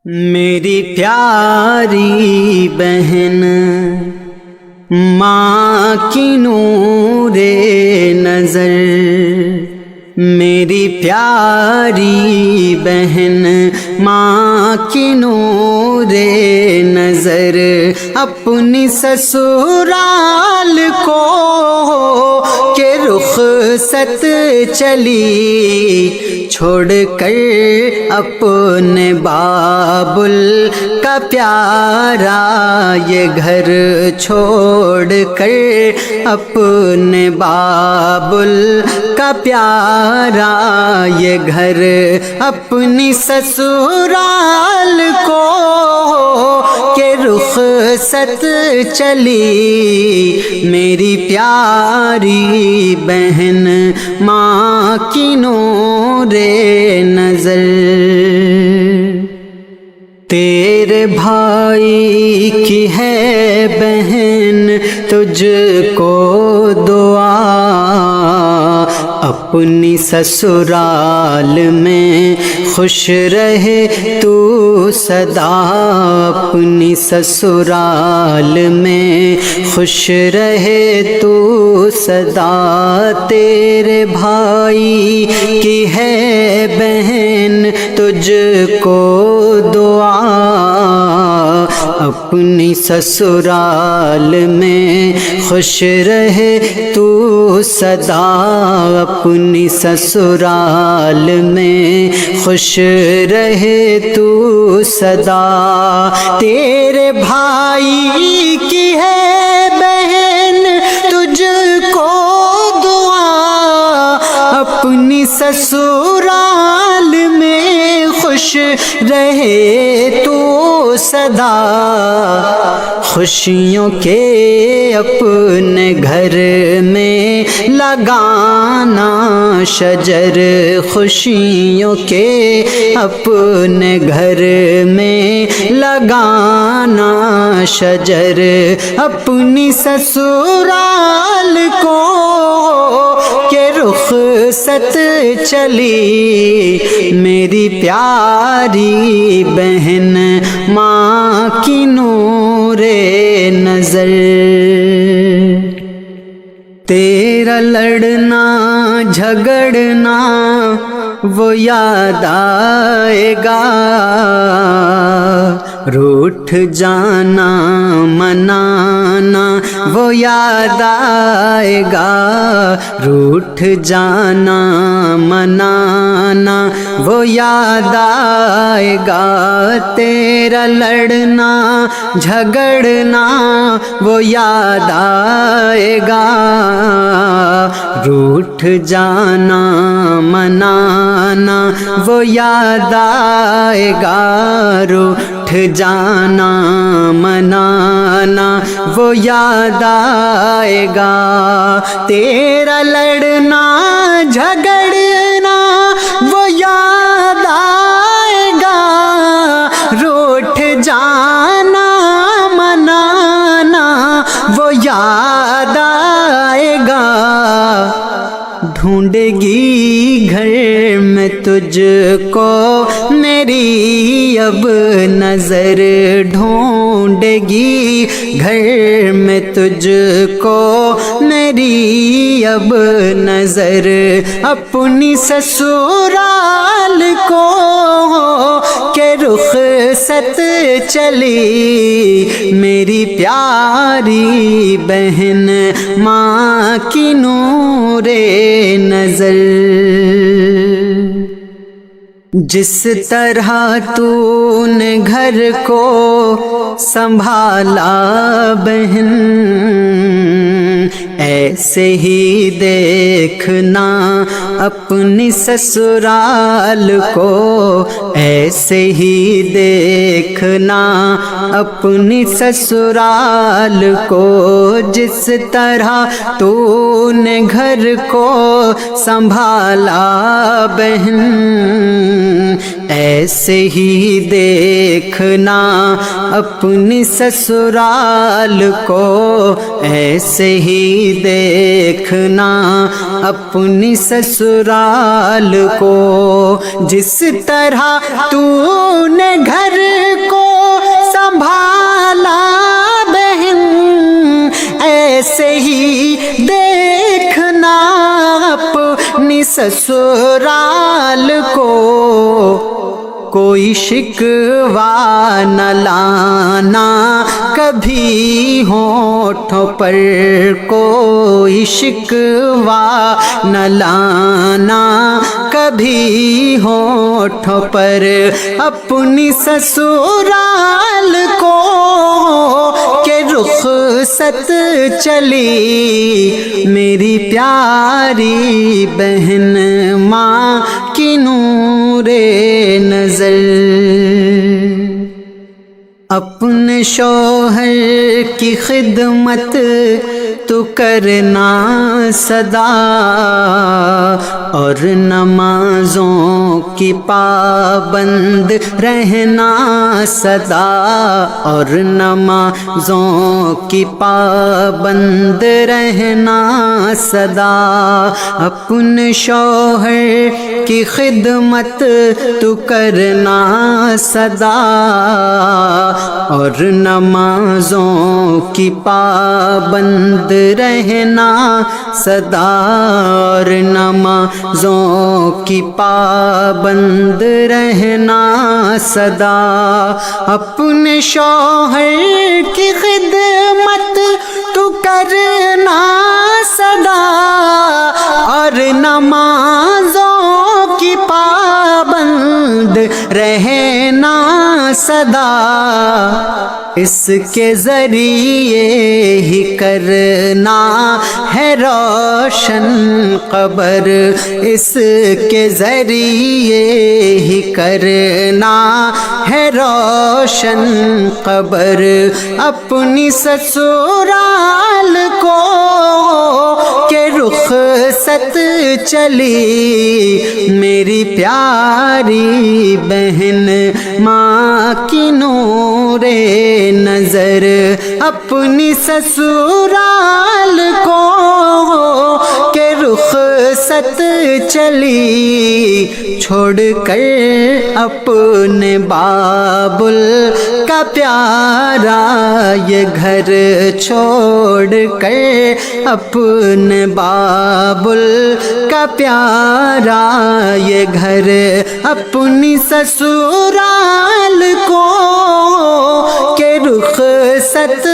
میری پیاری بہن ماں کی نور نظر، میری پیاری بہن ماں کی نور نظر، اپنی سسرال کو کہ رخصت چلی، چھوڑ کر اپنے بابل کا پیارا یہ گھر، چھوڑ کر اپنے بابل کا پیارا یہ گھر، اپنی سسرال کو کہ رخصت چلی، میری پیاری بہن ماں کی نور نظر۔ تیرے بھائی کی ہے بہن تجھ کو دعا، اپنی سسرال میں خوش رہے تو سدا، اپنی سسرال میں خوش رہے تو سدا، تیرے بھائی کی ہے بہن تجھ کو دعا، اپنی سسرال میں خوش رہے تو سدا، اپنی سسرال میں خوش رہے تو سدا، تیرے بھائی کی ہے بہن تجھ کو دعا، اپنی سسرال میں خوش رہے تو سدا، خوشیوں کے اپنے گھر میں لگانا شجر، خوشیوں کے اپنے گھر میں لگانا شجر، اپنی سسرال کو کہ رخصت چلی، میری پیاری بہن ماں کی نور نظر۔ تیرا لڑنا جھگڑنا وہ یاد آئے گا، روٹھ جانا منانا وہ یاد آئے گا، روٹھ جانا منانا وہ یاد آئے گا، تیرا لڑنا جھگڑنا وہ یاد آئے گا، روٹھ جانا منانا وہ یاد آئے گا، روٹھ جانا منانا وہ یاد آئے گا، تیرا لڑنا جھگڑنا وہ یاد آئے گا، روٹھ جانا منانا وہ یاد آئے گا، ڈھونڈے گی گھر میں تجھ کو میری اب نظر، ڈھونڈے گی گھر میں تجھ کو میری اب نظر، اپنی سسرال کو کہ رخصت چلی، میری پیاری بہن ماں کی نور نظر۔ جس طرح تو نے گھر کو سنبھالا بہن، ایسے ہی دیکھنا اپنی سسرال کو، ایسے ہی دیکھنا اپنی سسرال کو، جس طرح تو نے گھر کو سنبھالا بہن، ایسے ہی دیکھنا اپنی سسرال کو، ایسے ہی دیکھنا اپنی سسرال کو، جس طرح تو نے گھر سسرال کو کوئی شکوہ نہ لانا کبھی ہونٹوں پر، کوئی شکوہ نہ لانا کبھی ہونٹوں پر، اپنی سسرال کو کہ رخصت چلی میری پیاری بہن ماں کی نور نظر۔ اپنے شوہر کی خدمت تو کرنا سدا، اور نمازوں کی پابند رہنا سدا، اور نمازوں کی پابند رہنا سدا۔ اپنے شوہر کی خدمت تو کرنا سدا، اور نمازوں کی پابند رہنا سدا، اور نمازوں کی پابند رہنا سدا۔ اپنے شوہر کی خدمت تو کرنا سدا، اور نمازوں کی پابند رہنا سدا۔ اس کے ذریعے ہی کرنا ہے روشن قبر، اس کے ذریعے ہی کرنا ہے روشن قبر۔ اپنی سسرال کو کہ رخصت چلی میری پیاری بہن ماں کی نور نظر۔ اپنی سسرال کو کہ رخصت چلی چھوڑ کر اپنے بابل کا پیارا یہ گھر، چھوڑ کر اپنے بابل کا پیارا یہ گھر۔ اپنی سسرال کو کہ رخصت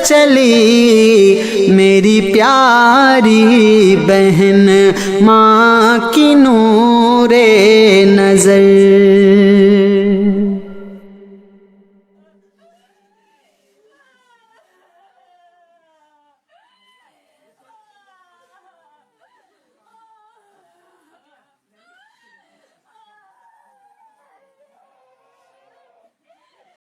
چلی میری پیاری بہن ماں کی نور نظر۔